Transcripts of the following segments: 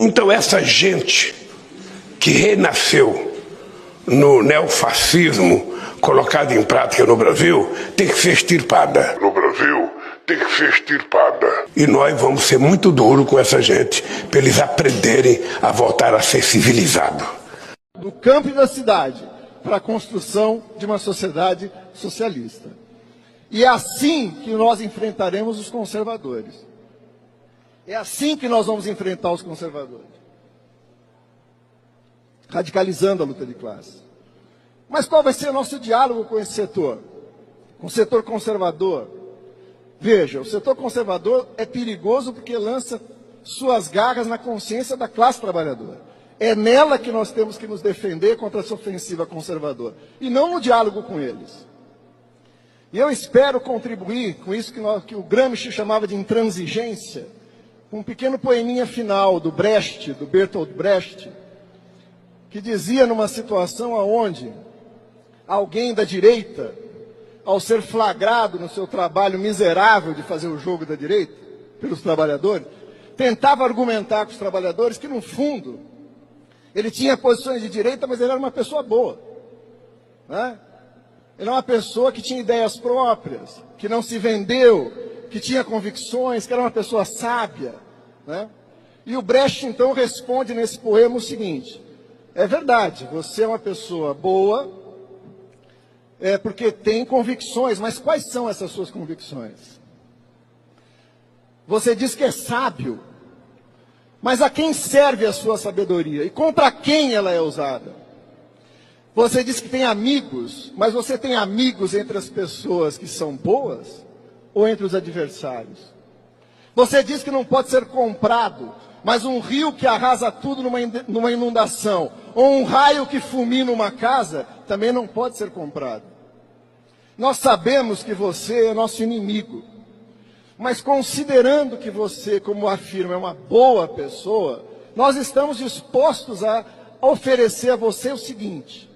Então essa gente que renasceu no neofascismo colocado em prática no Brasil tem que ser extirpada. E nós vamos ser muito duros com essa gente para eles aprenderem a voltar a ser civilizados. Do campo e da cidade para a construção de uma sociedade socialista. E é assim que nós enfrentaremos os conservadores. É assim que nós vamos enfrentar os conservadores. Radicalizando a luta de classe. Mas qual vai ser o nosso diálogo com esse setor? Com o setor conservador? Veja, o setor conservador é perigoso porque lança suas garras na consciência da classe trabalhadora. É nela que nós temos que nos defender contra essa ofensiva conservadora. E não no diálogo com eles. E eu espero contribuir com isso que o Gramsci chamava de intransigência, com um pequeno poeminha final do Brecht, do Bertolt Brecht, que dizia numa situação onde alguém da direita, ao ser flagrado no seu trabalho miserável de fazer o jogo da direita, pelos trabalhadores, tentava argumentar com os trabalhadores que, no fundo, ele tinha posições de direita, mas ele era uma pessoa boa. Né? Ele era uma pessoa que tinha ideias próprias, que não se vendeu, que tinha convicções, que era uma pessoa sábia. Né? E o Brecht, então, responde nesse poema o seguinte: é verdade, você é uma pessoa boa, porque tem convicções, mas quais são essas suas convicções? Você diz que é sábio, mas a quem serve a sua sabedoria? E contra quem ela é usada? Você diz que tem amigos, mas você tem amigos entre as pessoas que são boas ou entre os adversários? Você diz que não pode ser comprado, mas um rio que arrasa tudo numa inundação, ou um raio que fulmina uma casa, também não pode ser comprado. Nós sabemos que você é nosso inimigo, mas considerando que você, como afirma, é uma boa pessoa, nós estamos dispostos a oferecer a você o seguinte: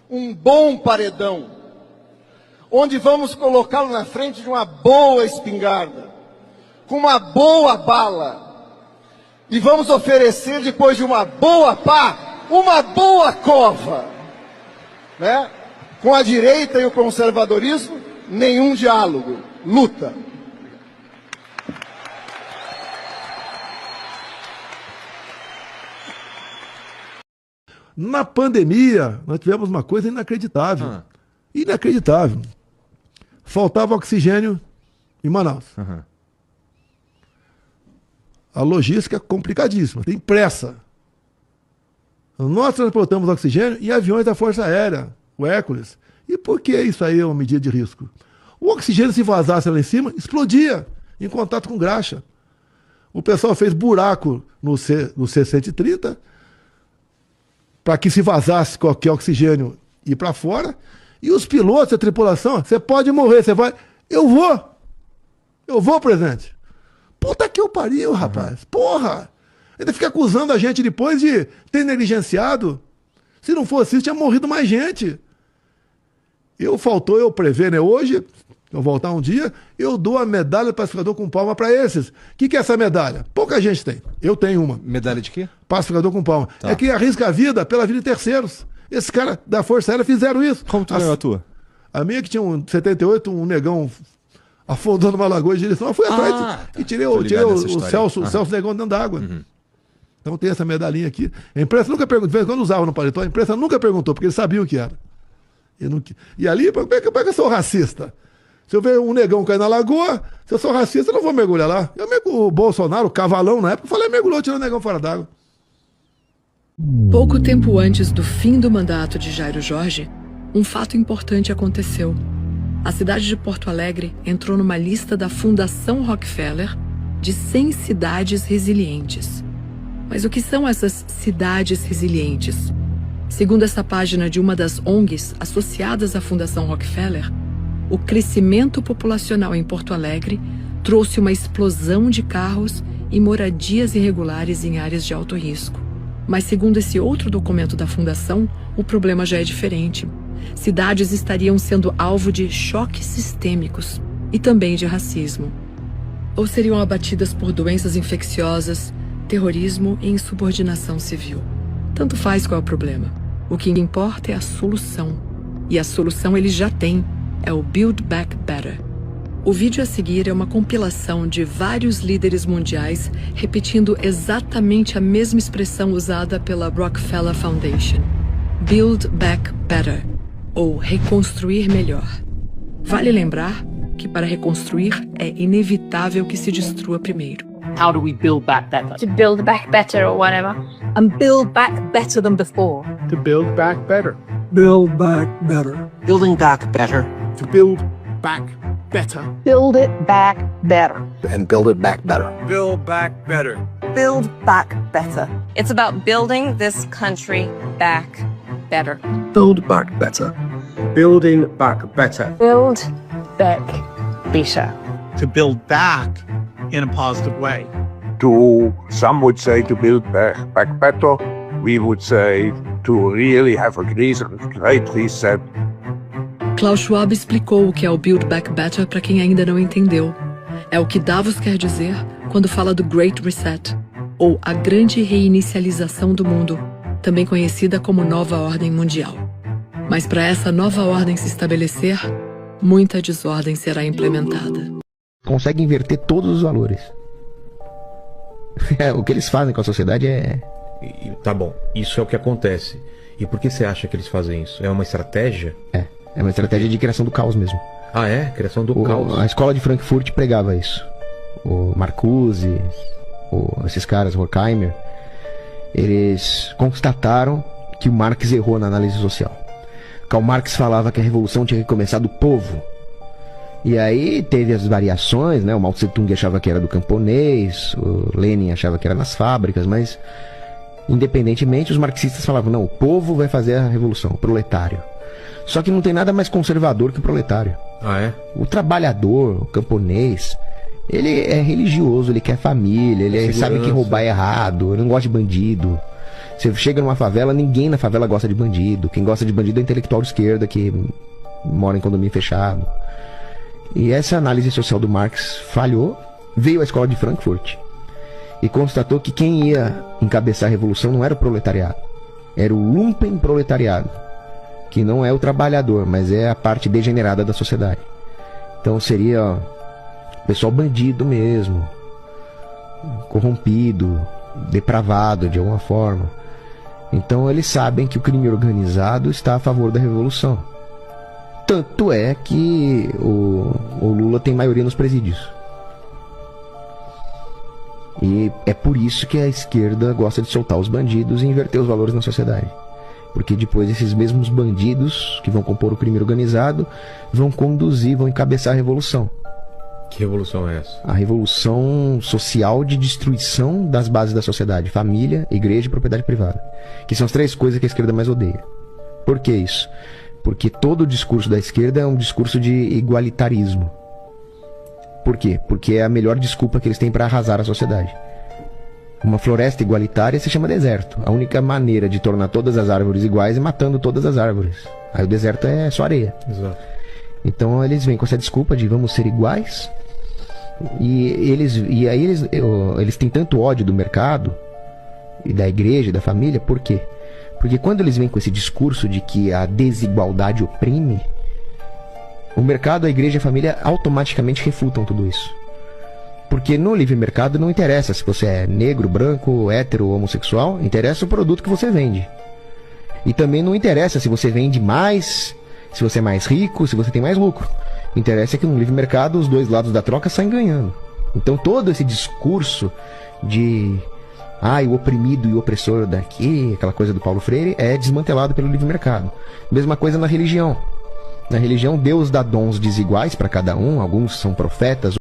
um bom paredão, onde vamos colocá-lo na frente de uma boa espingarda, com uma boa bala, e vamos oferecer, depois de uma boa pá, uma boa cova. Né? Com a direita e o conservadorismo, nenhum diálogo, luta. Na pandemia, nós tivemos uma coisa inacreditável. Inacreditável. Faltava oxigênio em Manaus. A logística é complicadíssima, tem pressa. Nós transportamos oxigênio em aviões da Força Aérea, o Hércules. E por que isso aí é uma medida de risco? O oxigênio, se vazasse lá em cima, explodia em contato com graxa. O pessoal fez buraco no C-130 para que se vazasse qualquer oxigênio ir para fora. E os pilotos, a tripulação, você pode morrer, você vai... Eu vou, presidente. Puta que eu pariu, rapaz. Porra! Ainda fica acusando a gente depois de ter negligenciado. Se não fosse isso, tinha morrido mais gente. Faltou eu prever, né? Hoje, eu voltar um dia, eu dou a medalha pacificador com palma para esses. O que é essa medalha? Pouca gente tem. Eu tenho uma. Medalha de quê? Pacificador com palma. Tá. É que arrisca a vida pela vida de terceiros. Esses caras da Força Aérea fizeram isso. Como tu ganhou a tua? A minha que tinha um 78, um negão afundando uma lagoa de direção. Eu fui atrás e tirei o Celso Negão dentro d'água. Então tem essa medalhinha aqui. A imprensa nunca perguntou, quando usava no paletó, a imprensa nunca perguntou, porque eles sabiam o que era. E ali, como é que eu sou racista? Se eu ver um negão cair na lagoa, se eu sou racista, eu não vou mergulhar lá. O Bolsonaro, o cavalão na época, eu falei, mergulhou, tirou o negão fora d'água. Pouco tempo antes do fim do mandato de Jairo Jorge, um fato importante aconteceu. A cidade de Porto Alegre entrou numa lista da Fundação Rockefeller de 100 cidades resilientes. Mas o que são essas cidades resilientes? Segundo essa página de uma das ONGs associadas à Fundação Rockefeller, o crescimento populacional em Porto Alegre trouxe uma explosão de carros e moradias irregulares em áreas de alto risco. Mas segundo esse outro documento da Fundação, o problema já é diferente. Cidades estariam sendo alvo de choques sistêmicos e também de racismo. Ou seriam abatidas por doenças infecciosas, terrorismo e insubordinação civil. Tanto faz qual é o problema. O que importa é a solução. E a solução ele já tem. É o Build Back Better. O vídeo a seguir é uma compilação de vários líderes mundiais repetindo exatamente a mesma expressão usada pela Rockefeller Foundation. Build Back Better, ou reconstruir melhor. Vale lembrar que para reconstruir é inevitável que se destrua primeiro. How do we build back better? To build back better or whatever. And build back better than before. To build back better. Build back better. Building back better. To build back better. Build it back better. And build it back better. Build back better. Build back better. It's about building this country back better. Build back better. Building back better. Build back better. To build back in a positive way. Some would say to build back better. We would say to really have a great reset. Klaus Schwab explicou o que é o Build Back Better para quem ainda não entendeu. É o que Davos quer dizer quando fala do Great Reset, ou a grande reinicialização do mundo, também conhecida como Nova Ordem Mundial. Mas para essa nova ordem se estabelecer, muita desordem será implementada. Consegue inverter todos os valores. O que eles fazem com a sociedade é... Tá bom, isso é o que acontece. E por que você acha que eles fazem isso? É uma estratégia? É uma estratégia de criação do caos mesmo. Ah, é? Criação do caos. A escola de Frankfurt pregava isso. O Marcuse, esses caras, Horkheimer, eles constataram que o Marx errou na análise social. Karl Marx falava que a revolução tinha que começar do povo. E aí teve as variações, né? O Mao Tse Tung achava que era do camponês, o Lenin achava que era nas fábricas, mas independentemente os marxistas falavam, não, o povo vai fazer a revolução, o proletário. Só que não tem nada mais conservador que o proletário. Ah, é? O trabalhador, o camponês, ele é religioso, ele quer família, ele sabe que roubar é errado, ele não gosta de bandido. Você chega numa favela, ninguém na favela gosta de bandido. Quem gosta de bandido é intelectual de esquerda que mora em condomínio fechado. E essa análise social do Marx falhou, veio à escola de Frankfurt e constatou que quem ia encabeçar a revolução não era o proletariado, era o lumpen proletariado, que não é o trabalhador, mas é a parte degenerada da sociedade. Então seria o pessoal bandido mesmo, corrompido, depravado de alguma forma. Então eles sabem que o crime organizado está a favor da revolução. Tanto é que o Lula tem maioria nos presídios. E é por isso que a esquerda gosta de soltar os bandidos e inverter os valores na sociedade. Porque depois esses mesmos bandidos que vão compor o crime organizado vão conduzir, vão encabeçar a revolução. Que revolução é essa? A revolução social de destruição das bases da sociedade: família, igreja e propriedade privada. Que são as três coisas que a esquerda mais odeia. Por que isso? Porque todo o discurso da esquerda é um discurso de igualitarismo. Por quê? Porque é a melhor desculpa que eles têm para arrasar a sociedade. Uma floresta igualitária se chama deserto. A única maneira de tornar todas as árvores iguais é matando todas as árvores. Aí o deserto é só areia. Exato. Então eles vêm com essa desculpa de vamos ser iguais. E aí eles têm tanto ódio do mercado e da igreja e da família. Por quê? Porque quando eles vêm com esse discurso de que a desigualdade oprime, o mercado, a igreja e a família automaticamente refutam tudo isso. Porque no livre mercado não interessa se você é negro, branco, hétero, homossexual, interessa o produto que você vende. E também não interessa se você vende mais, se você é mais rico, se você tem mais lucro. Interessa que no livre mercado os dois lados da troca saem ganhando. Então todo esse discurso de o oprimido e o opressor daqui, aquela coisa do Paulo Freire, é desmantelado pelo livre mercado. Mesma coisa na religião. Na religião, Deus dá dons desiguais para cada um, alguns são profetas.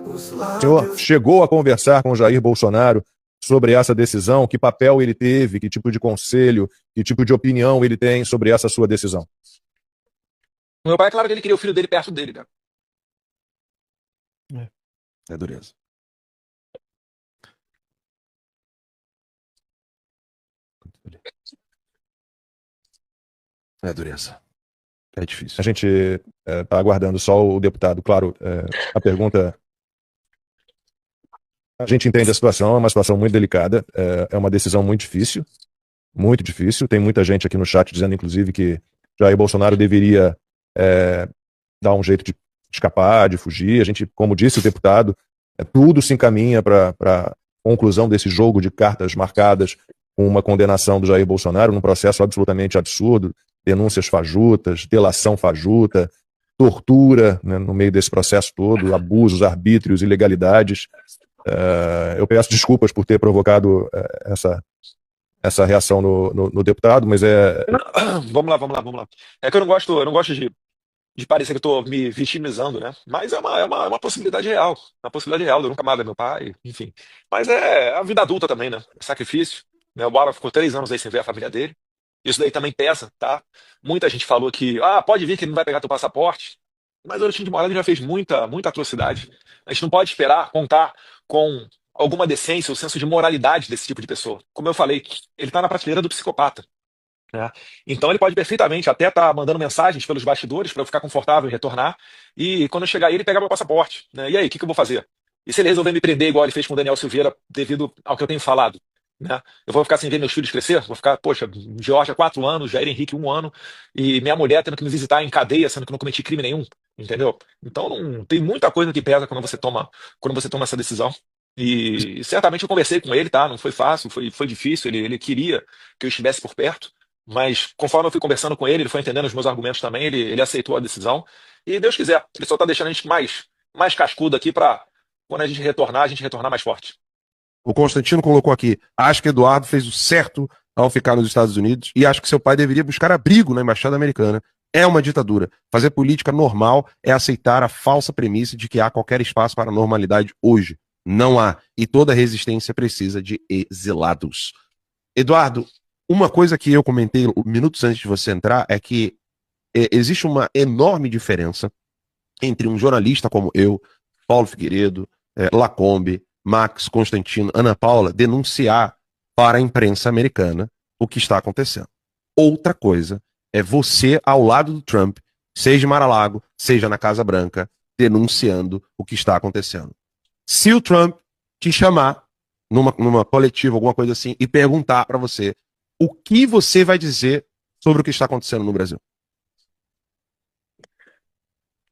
O senhor chegou a conversar com Jair Bolsonaro sobre essa decisão? Que papel ele teve? Que tipo de conselho, que tipo de opinião ele tem sobre essa sua decisão? Meu pai, é claro que ele queria o filho dele perto dele, né? É dureza. É dureza. É difícil. A gente está aguardando só o deputado. Claro, a pergunta... A gente entende a situação, é uma situação muito delicada, é uma decisão muito difícil. Muito difícil. Tem muita gente aqui no chat dizendo, inclusive, que Jair Bolsonaro deveria dar um jeito de escapar, de fugir. A gente, como disse o deputado, tudo se encaminha para a conclusão desse jogo de cartas marcadas com uma condenação do Jair Bolsonaro num processo absolutamente absurdo, denúncias fajutas, delação fajuta, tortura, né, no meio desse processo todo, abusos, arbítrios, ilegalidades. Eu peço desculpas por ter provocado essa reação no deputado, mas Vamos lá. É que eu não gosto de parecer que eu tô me vitimizando, né? Mas é uma possibilidade real. Uma possibilidade real. Eu nunca amava meu pai, enfim. Mas é a vida adulta também, né? É sacrifício. Né? O Alan ficou 3 anos aí sem ver a família dele. Isso daí também pesa, tá? Muita gente falou que, pode vir que ele não vai pegar teu passaporte. Mas o Alexandre de Moraes já fez muita atrocidade. A gente não pode esperar contar com alguma decência ou senso de moralidade desse tipo de pessoa. Como eu falei, ele está na prateleira do psicopata. Né? Então ele pode perfeitamente até estar mandando mensagens pelos bastidores para eu ficar confortável e retornar. E quando eu chegar aí, ele pegar meu passaporte. Né? E aí, o que eu vou fazer? E se ele resolver me prender igual ele fez com o Daniel Silveira devido ao que eu tenho falado? Né? Eu vou ficar sem ver meus filhos crescer? Vou ficar, poxa, Georgia 4 anos, Jair Henrique 1 ano, e minha mulher tendo que me visitar em cadeia, sendo que não cometi crime nenhum. Entendeu? Então tem muita coisa que pesa quando você toma essa decisão. E certamente eu conversei com ele, tá? Não foi fácil, foi difícil. Ele queria que eu estivesse por perto, mas conforme eu fui conversando com ele foi entendendo os meus argumentos também, ele aceitou a decisão. E Deus quiser, ele só tá deixando a gente mais cascudo aqui para quando a gente retornar mais forte. O Constantino colocou aqui: acho que Eduardo fez o certo ao ficar nos Estados Unidos e acho que seu pai deveria buscar abrigo na Embaixada Americana. É uma ditadura. Fazer política normal é aceitar a falsa premissa de que há qualquer espaço para a normalidade hoje. Não há. E toda resistência precisa de exilados. Eduardo, uma coisa que eu comentei minutos antes de você entrar é que existe uma enorme diferença entre um jornalista como eu, Paulo Figueiredo, Lacombe, Max, Constantino, Ana Paula, denunciar para a imprensa americana o que está acontecendo. Outra coisa é você ao lado do Trump, seja em Mar-a-Lago, seja na Casa Branca, denunciando o que está acontecendo. Se o Trump te chamar numa coletiva, alguma coisa assim, e perguntar para você o que você vai dizer sobre o que está acontecendo no Brasil?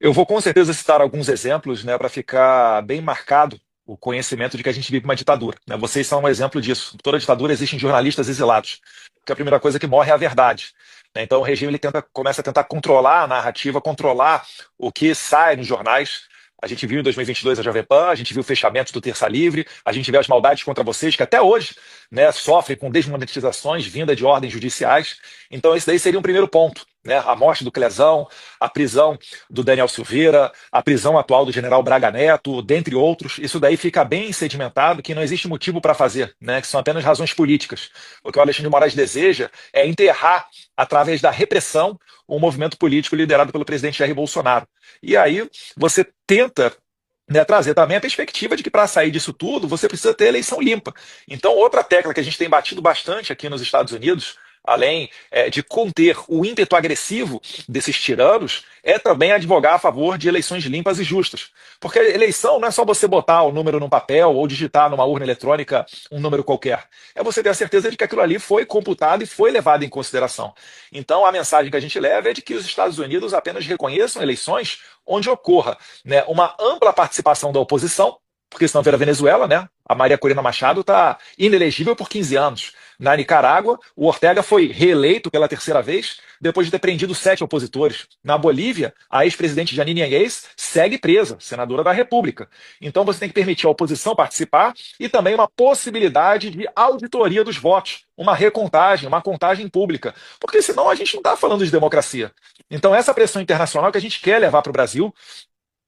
Eu vou com certeza citar alguns exemplos, né, para ficar bem marcado o conhecimento de que a gente vive uma ditadura. Né? Vocês são um exemplo disso. Toda ditadura existem jornalistas exilados, porque a primeira coisa que morre é a verdade. Né? Então o regime ele começa a tentar controlar a narrativa, controlar o que sai nos jornais. A gente viu em 2022 a Jovem Pan, a gente viu o fechamento do Terça Livre, a gente vê as maldades contra vocês, que até hoje, né, sofrem com desmonetizações vinda de ordens judiciais. Então esse daí seria um primeiro ponto. Né? A morte do Clezão, a prisão do Daniel Silveira, a prisão atual do general Braga Neto, dentre outros. Isso daí fica bem sedimentado, que não existe motivo para fazer, né? Que são apenas razões políticas. O que o Alexandre de Moraes deseja é enterrar, através da repressão, um movimento político liderado pelo presidente Jair Bolsonaro. E aí você tenta, né, trazer também a perspectiva de que para sair disso tudo você precisa ter eleição limpa. Então outra tecla que a gente tem batido bastante aqui nos Estados Unidos, além de conter o ímpeto agressivo desses tiranos, é também advogar a favor de eleições limpas e justas. Porque a eleição não é só você botar o número num papel ou digitar numa urna eletrônica um número qualquer. É você ter a certeza de que aquilo ali foi computado e foi levado em consideração. Então a mensagem que a gente leva é de que os Estados Unidos apenas reconheçam eleições onde ocorra, né, uma ampla participação da oposição, porque senão vira Venezuela, né? A Maria Corina Machado está inelegível por 15 anos. Na Nicarágua, o Ortega foi reeleito pela 3ª vez, depois de ter prendido 7 opositores. Na Bolívia, a ex-presidente Janine Áñez segue presa, senadora da República. Então você tem que permitir a oposição participar e também uma possibilidade de auditoria dos votos, uma recontagem, uma contagem pública. Porque senão a gente não está falando de democracia. Então essa pressão internacional que a gente quer levar para o Brasil,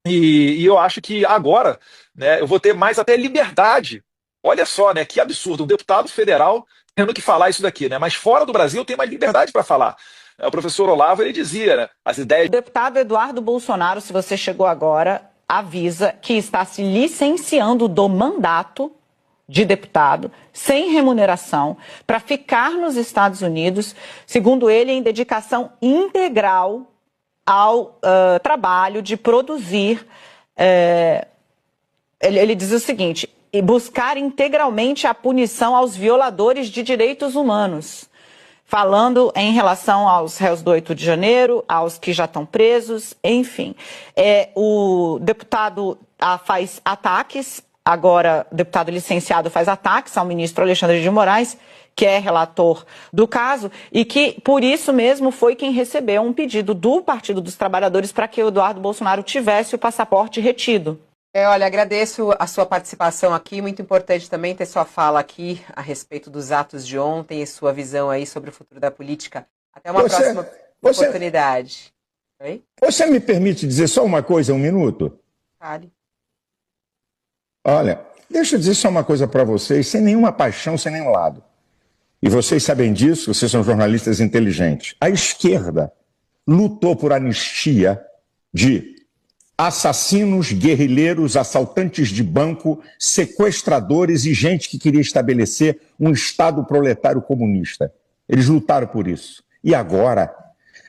e eu acho que agora, né, eu vou ter mais até liberdade. Olha só, né, que absurdo, um deputado federal tendo que falar isso daqui, né? Mas fora do Brasil tem mais liberdade para falar. O professor Olavo, ele dizia, né, as ideias... O deputado Eduardo Bolsonaro, se você chegou agora, avisa que está se licenciando do mandato de deputado, sem remuneração, para ficar nos Estados Unidos, segundo ele, em dedicação integral ao trabalho de produzir. Ele diz o seguinte: e buscar integralmente a punição aos violadores de direitos humanos, falando em relação aos réus do 8 de janeiro, aos que já estão presos, enfim. O deputado faz ataques, agora o deputado licenciado faz ataques ao ministro Alexandre de Moraes, que é relator do caso, e que, por isso mesmo, foi quem recebeu um pedido do Partido dos Trabalhadores para que o Eduardo Bolsonaro tivesse o passaporte retido. Olha, agradeço a sua participação aqui, muito importante também ter sua fala aqui a respeito dos atos de ontem e sua visão aí sobre o futuro da política. Até uma próxima oportunidade. Oi? Você me permite dizer só uma coisa, um minuto? Fale. Olha, deixa eu dizer só uma coisa para vocês, sem nenhuma paixão, sem nenhum lado. E vocês sabem disso, vocês são jornalistas inteligentes. A esquerda lutou por anistia de assassinos, guerrilheiros, assaltantes de banco, sequestradores e gente que queria estabelecer um Estado proletário comunista. Eles lutaram por isso. E agora,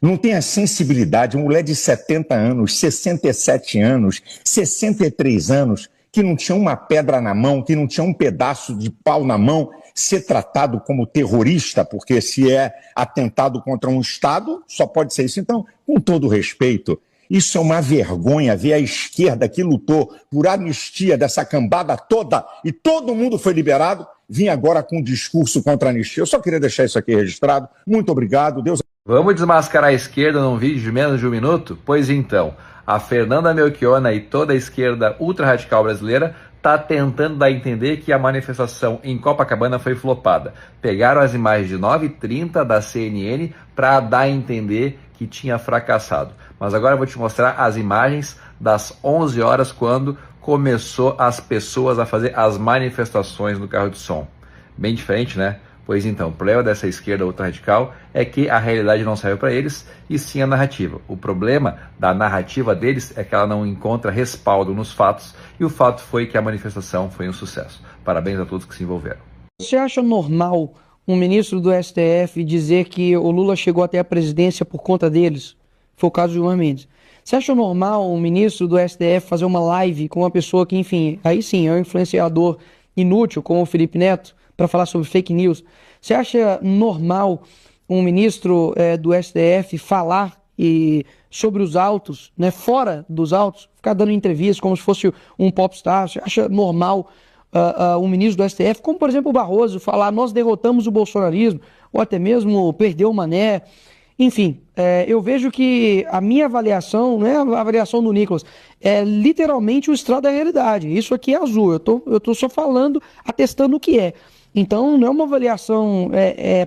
não tem a sensibilidade, uma mulher de 70 anos, 67 anos, 63 anos, que não tinha uma pedra na mão, que não tinha um pedaço de pau na mão, ser tratado como terrorista, porque se é atentado contra um Estado, só pode ser isso. Então, com todo respeito, isso é uma vergonha ver a esquerda que lutou por anistia dessa cambada toda e todo mundo foi liberado, vir agora com um discurso contra a anistia. Eu só queria deixar isso aqui registrado. Muito obrigado. Deus. Vamos desmascarar a esquerda num vídeo de menos de 1 minuto? Pois então, a Fernanda Melchiona e toda a esquerda ultra-radical brasileira está tentando dar a entender que a manifestação em Copacabana foi flopada. Pegaram as imagens de 9h30 da CNN para dar a entender que tinha fracassado. Mas agora eu vou te mostrar as imagens das 11 horas, quando começou as pessoas a fazer as manifestações no carro de som. Bem diferente, né? Pois então, o problema dessa esquerda ultra-radical é que a realidade não saiu para eles, e sim a narrativa. O problema da narrativa deles é que ela não encontra respaldo nos fatos, e o fato foi que a manifestação foi um sucesso. Parabéns a todos que se envolveram. Você acha normal um ministro do STF dizer que o Lula chegou até a presidência por conta deles? Foi o caso de Gilmar Mendes. Você acha normal um ministro do STF fazer uma live com uma pessoa que, enfim, aí sim é um influenciador inútil, como o Felipe Neto, para falar sobre fake news? Você acha normal um ministro do STF falar sobre os autos, né, fora dos autos, ficar dando entrevistas como se fosse um popstar? Você acha normal um ministro do STF, como por exemplo o Barroso, falar nós derrotamos o bolsonarismo, ou até mesmo perdeu o Mané? Enfim, eu vejo que a minha avaliação, não é a avaliação do Nicolas, é literalmente o estrado da realidade. Isso aqui é azul, eu tô só falando, atestando o que é. Então não é uma avaliação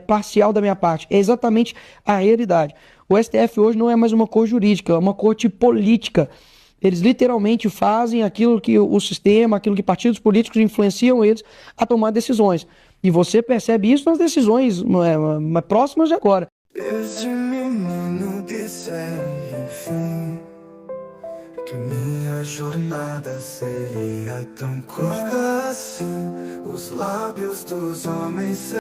parcial da minha parte, é exatamente a realidade. O STF hoje não é mais uma corte jurídica, é uma corte política. Eles literalmente fazem aquilo que o sistema, aquilo que partidos políticos influenciam eles a tomar decisões. E você percebe isso nas decisões próximas de agora. Desde menino disser, enfim, que minha jornada seria tão curta assim. Os lábios dos homens